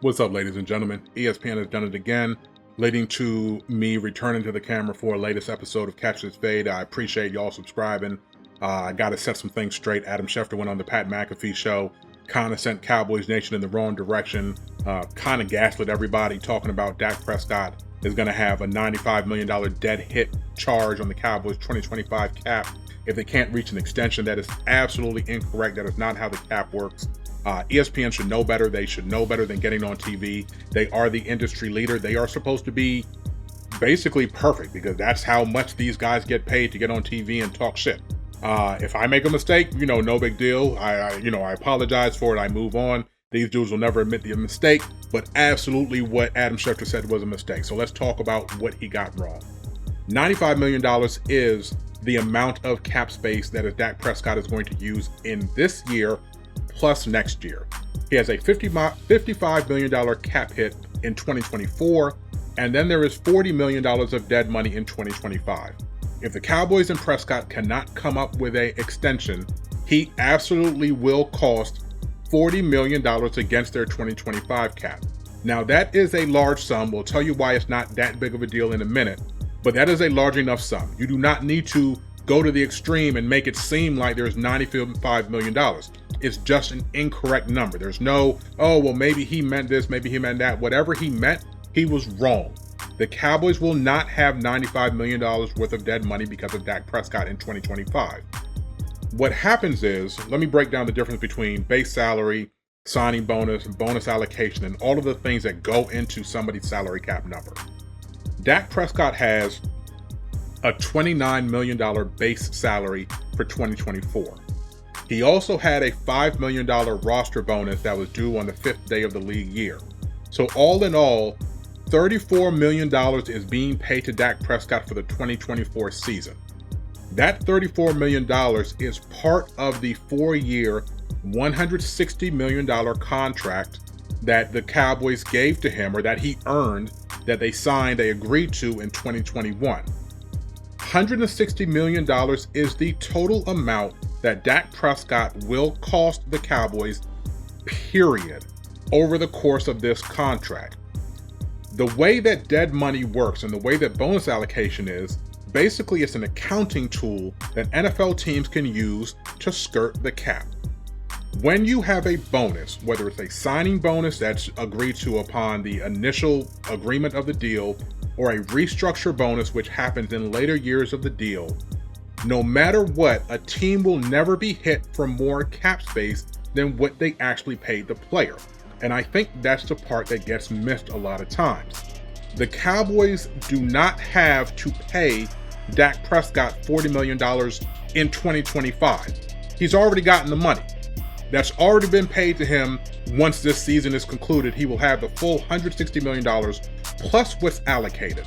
What's up, ladies and gentlemen? ESPN has done it again, leading to me returning to the camera for a latest episode of Catch This Fade. I appreciate y'all subscribing. I got to set some things straight. Adam Schefter went on the Pat McAfee show, kind of sent Cowboys Nation in the wrong direction, kind of gaslit everybody, talking about Dak Prescott is going to have a $95 million dead hit charge on the Cowboys 2025 cap if they can't reach an extension. That is absolutely incorrect. That is not how the cap works. ESPN should know better. They should know better than getting on TV. They are the industry leader. They are supposed to be basically perfect because that's how much these guys get paid to get on TV and talk shit. If I make a mistake, no big deal. I apologize for it. I move on. These dudes will never admit the mistake, but absolutely what Adam Schefter said was a mistake. So let's talk about what he got wrong. $95 million is the amount of cap space that Dak Prescott is going to use in this year plus next year. He has a $55 million cap hit in 2024, and then there is $40 million of dead money in 2025. If the Cowboys and Prescott cannot come up with an extension, he absolutely will cost $40 million against their 2025 cap. Now that is a large sum. We'll tell you why it's not that big of a deal in a minute, but that is a large enough sum. You do not need to go to the extreme and make it seem like there's $95 million. It's just an incorrect number. There's no, oh, well, maybe he meant this, maybe he meant that. Whatever he meant, he was wrong. The Cowboys will not have $95 million worth of dead money because of Dak Prescott in 2025. What happens is, let me break down the difference between base salary, signing bonus, and bonus allocation, and all of the things that go into somebody's salary cap number. Dak Prescott has a $29 million base salary for 2024. He also had a $5 million roster bonus that was due on the 5th day of the league year. So all in all, $34 million is being paid to Dak Prescott for the 2024 season. That $34 million is part of the 4-year, $160 million contract that the Cowboys gave to him, or that he earned, that they agreed to in 2021. $160 million is the total amount that Dak Prescott will cost the Cowboys, period, over the course of this contract. The way that dead money works and the way that bonus allocation is, basically it's an accounting tool that NFL teams can use to skirt the cap. When you have a bonus, whether it's a signing bonus that's agreed to upon the initial agreement of the deal, or a restructure bonus which happens in later years of the deal, no matter what, a team will never be hit for more cap space than what they actually paid the player. And I think that's the part that gets missed a lot of times. The Cowboys do not have to pay Dak Prescott $40 million in 2025. He's already gotten the money. That's already been paid to him. Once this season is concluded, he will have the full $160 million plus what's allocated.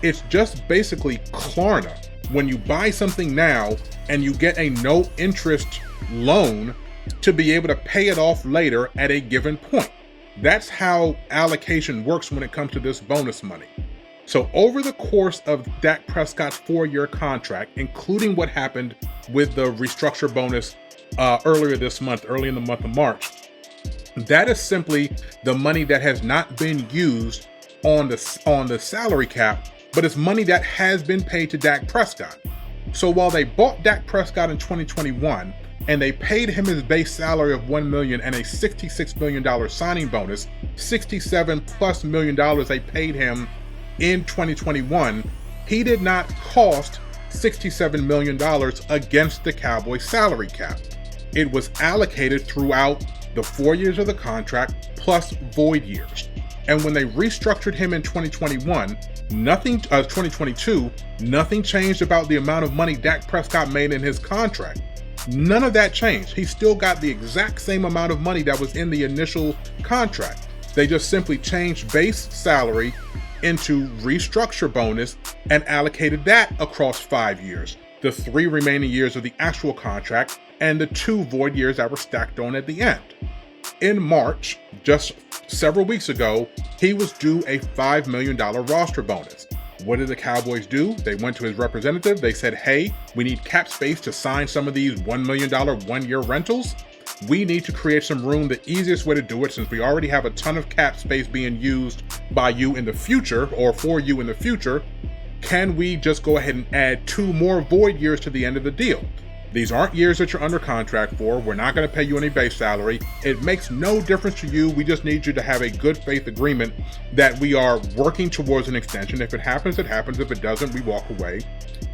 It's just basically Klarna. When you buy something now and you get a no interest loan to be able to pay it off later at a given point. That's how allocation works when it comes to this bonus money. So over the course of Dak Prescott's 4-year contract, including what happened with the restructure bonus early in the month of March, that is simply the money that has not been used on the salary cap, but it's money that has been paid to Dak Prescott. So while they bought Dak Prescott in 2021 and they paid him his base salary of $1 million and a $66 million signing bonus, $67+ million they paid him in 2021, he did not cost $67 million against the Cowboys salary cap. It was allocated throughout the 4 years of the contract plus void years. And when they restructured him in 2022, nothing changed about the amount of money Dak Prescott made in his contract. None of that changed. He still got the exact same amount of money that was in the initial contract. They just simply changed base salary into restructure bonus and allocated that across 5 years, the 3 remaining years of the actual contract and the 2 void years that were stacked on at the end. In March, just several weeks ago, he was due a $5 million roster bonus. What did the Cowboys do? They went to his representative. They said, hey, we need cap space to sign some of these $1 million 1-year rentals. we need to create some room. The easiest way to do it, since we already have a ton of cap space being used by you in the future, or for you in the future, can we just go ahead and add 2 more void years to the end of the deal? These aren't years that you're under contract for. We're not going to pay you any base salary. It makes no difference to you. We just need you to have a good faith agreement that we are working towards an extension. If it happens, it happens. If it doesn't, we walk away.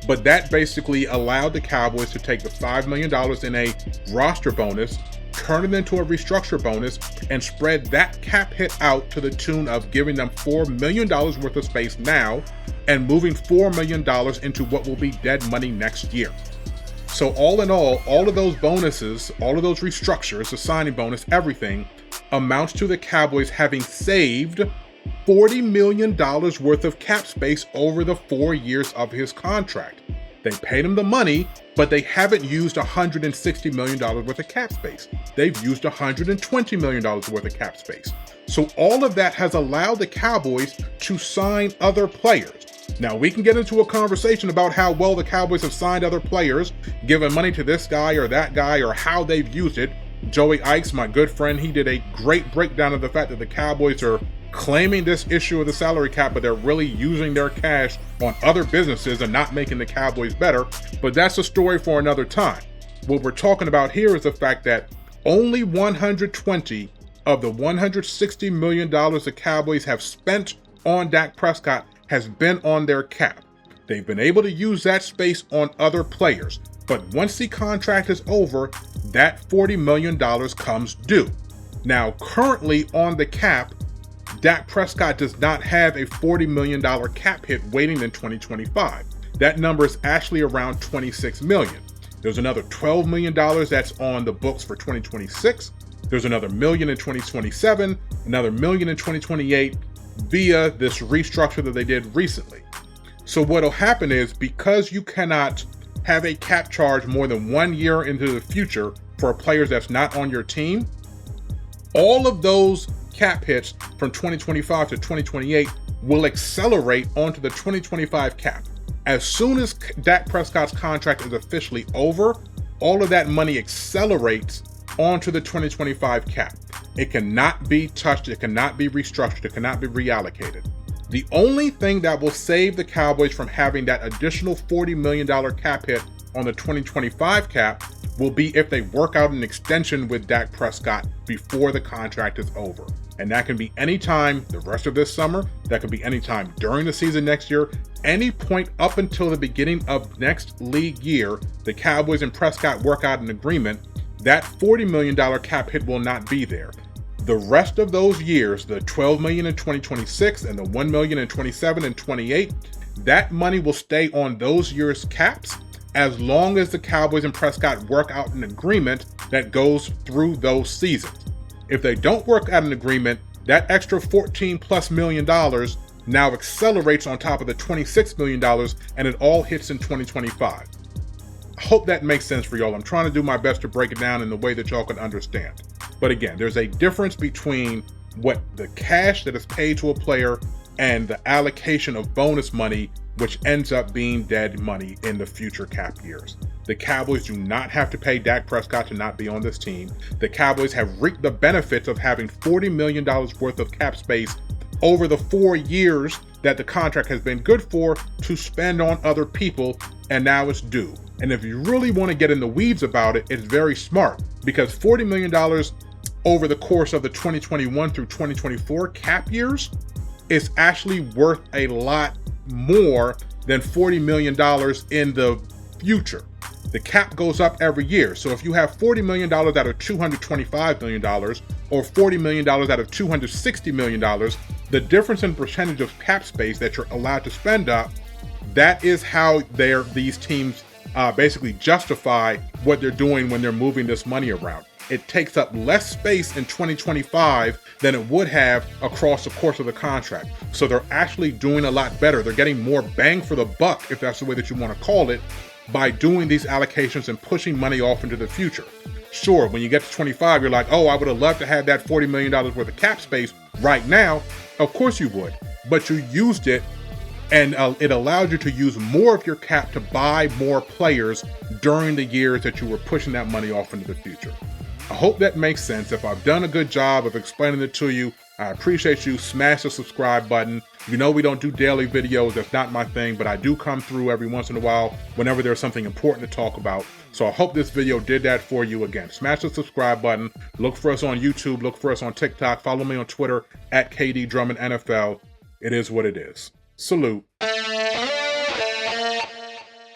But that basically allowed the Cowboys to take the $5 million in a roster bonus, turn it into a restructure bonus, and spread that cap hit out to the tune of giving them $4 million worth of space now and moving $4 million into what will be dead money next year. So all in all of those bonuses, all of those restructures, the signing bonus, everything amounts to the Cowboys having saved $40 million worth of cap space over the 4 years of his contract. They paid him the money, but they haven't used $160 million worth of cap space. They've used $120 million worth of cap space. So all of that has allowed the Cowboys to sign other players. Now, we can get into a conversation about how well the Cowboys have signed other players, given money to this guy or that guy, or how they've used it. Joey Ikes, my good friend, he did a great breakdown of the fact that the Cowboys are claiming this issue of the salary cap, but they're really using their cash on other businesses and not making the Cowboys better. But that's a story for another time. What we're talking about here is the fact that only 120 of the $160 million the Cowboys have spent on Dak Prescott has been on their cap. They've been able to use that space on other players, but once the contract is over, that $40 million comes due. Now, currently on the cap, Dak Prescott does not have a $40 million cap hit waiting in 2025. That number is actually around $26 million. There's another $12 million that's on the books for 2026. There's another $1 million in 2027, another $1 million in 2028 via this restructure that they did recently. So what'll happen is, because you cannot have a cap charge more than 1 year into the future for players that's not on your team, all of those cap hits from 2025 to 2028 will accelerate onto the 2025 cap. As soon as Dak Prescott's contract is officially over, all of that money accelerates onto the 2025 cap. It cannot be touched, it cannot be restructured, it cannot be reallocated. The only thing that will save the Cowboys from having that additional $40 million cap hit on the 2025 cap will be if they work out an extension with Dak Prescott before the contract is over. And that can be any time the rest of this summer, that can be any time during the season next year, any point up until the beginning of next league year, the Cowboys and Prescott work out an agreement. That $40 million cap hit will not be there. The rest of those years, the $12 million in 2026 and the $1 million in 27 and 28, that money will stay on those years' caps as long as the Cowboys and Prescott work out an agreement that goes through those seasons. If they don't work out an agreement, that extra $14+ million now accelerates on top of the $26 million, and it all hits in 2025. I hope that makes sense for y'all. I'm trying to do my best to break it down in the way that y'all can understand. But again, there's a difference between what the cash that is paid to a player and the allocation of bonus money, which ends up being dead money in the future cap years. The Cowboys do not have to pay Dak Prescott to not be on this team. The Cowboys have reaped the benefits of having $40 million worth of cap space over the 4 years that the contract has been good for to spend on other people, and now it's due. And if you really want to get in the weeds about it, it's very smart, because $40 million over the course of the 2021 through 2024 cap years is actually worth a lot more than $40 million in the future. The cap goes up every year. So if you have $40 million out of $225 million or $40 million out of $260 million, the difference in percentage of cap space that you're allowed to spend up, that is how these teams basically justify what they're doing when they're moving this money around. It takes up less space in 2025 than it would have across the course of the contract. So they're actually doing a lot better. They're getting more bang for the buck, if that's the way that you want to call it, by doing these allocations and pushing money off into the future. Sure, when you get to 25, you're like, oh, I would have loved to have that $40 million worth of cap space right now. Of course you would, but you used it, and it allowed you to use more of your cap to buy more players during the years that you were pushing that money off into the future. I hope that makes sense. If I've done a good job of explaining it to you, I appreciate you. Smash the subscribe button. You know we don't do daily videos. That's not my thing, but I do come through every once in a while whenever there's something important to talk about. So I hope this video did that for you. Again, smash the subscribe button. Look for us on YouTube. Look for us on TikTok. Follow me on Twitter @KD Drummond NFL. It is what it is. Salute.